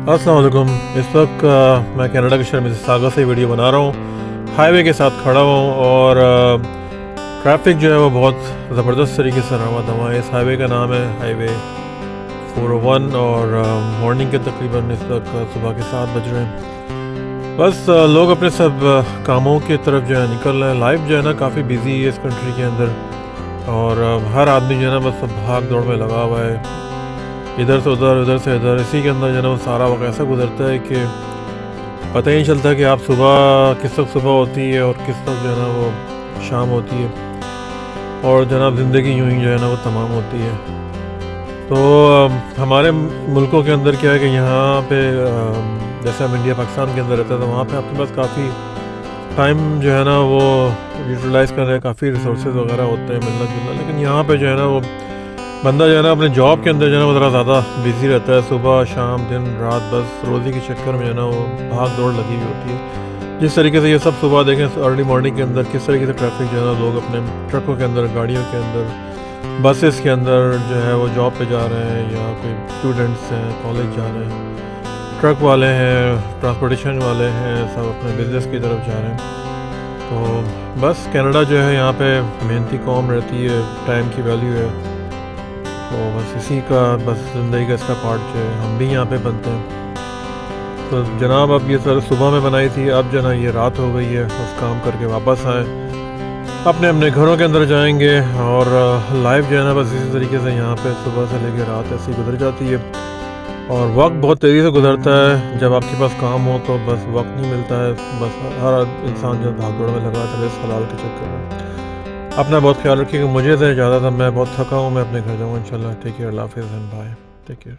अस्सलाम वालेकुम। इस वक्त मैं कनाडा के शहर मिसिसागा से वीडियो बना रहा हूँ। हाईवे के साथ खड़ा हूँ और ट्रैफिक जो है वो बहुत ज़बरदस्त तरीके से रवा दवा है। इस हाईवे का नाम है हाईवे 401 और मॉर्निंग के तकरीबन इस वक्त सुबह के 7 बज रहे हैं। बस लोग अपने सब कामों की तरफ जो है निकल रहे हैं। लाइफ जो है ना काफ़ी बिजी है इस कंट्री के अंदर और हर आदमी जो है ना बस भाग दौड़ में लगा हुआ है, इधर से इधर। इसी के अंदर जो है ना वो सारा वक्त ऐसा गुजरता है कि पता ही नहीं चलता कि आप किस वक्त सुबह होती है और किस वक्त जो है ना वो शाम होती है और जनाब ज़िंदगी यूं ही जो है ना वो तमाम होती है। तो हमारे मुल्कों के अंदर क्या है कि यहाँ पे जैसे हम इंडिया पाकिस्तान के अंदर रहते हैं तो वहाँ पे आपके पास काफ़ी टाइम जो है ना वो यूटिलाइज़ कर रहे हैं, काफ़ी रिसोर्सेज वगैरह होते हैं मिलना जुलना। लेकिन यहाँ पे जो है ना वो बंदा जो है ना अपने जॉब के अंदर जो है ना वो ज़रा ज़्यादा बिज़ी रहता है, सुबह शाम दिन रात, बस रोज़ी के चक्कर में जो है ना वो भाग दौड़ लगी हुई होती है। जिस तरीके से ये सब सुबह देखें अर्ली मॉर्निंग के अंदर किस तरीके से ट्रैफिक जो है ना लोग अपने ट्रकों के अंदर, गाड़ियों के अंदर, बसेस के अंदर जो है वो जॉब पे जा रहे हैं या कोई स्टूडेंट्स हैं कॉलेज जा रहे हैं, ट्रक वाले हैं, ट्रांसपोर्टेशन वाले हैं, सब अपने बिज़नेस की तरफ जा रहे हैं। तो बस कनाडा जो है यहाँ पे मेहनती कौम रहती है, टाइम की वैल्यू है, तो बस इसी का बस ज़िंदगी का इसका पार्ट जो है हम भी यहाँ पे बनते हैं। तो जनाब अब ये सर सुबह में बनाई थी, अब जो ना ये रात हो गई है, बस काम करके वापस आए अपने अपने घरों के अंदर जाएंगे और लाइफ जो है ना बस इसी तरीके से यहाँ पे सुबह से लेकर रात ऐसी गुजर जाती है और वक्त बहुत तेज़ी से गुजरता है। जब आपके पास काम हो तो बस वक्त नहीं मिलता है, बस हर इंसान जो भाग दौड़ में लगा था इस हलाल के चक्कर में। अपना बहुत ख्याल रखिएगा। मुझे तो इजाज़त है, मैं बहुत थका हूँ, मैं अपने घर जाऊँगा इंशाल्लाह। टेक केयर, अल्लाह हाफ़िज़ एंड बाय, टेक केयर।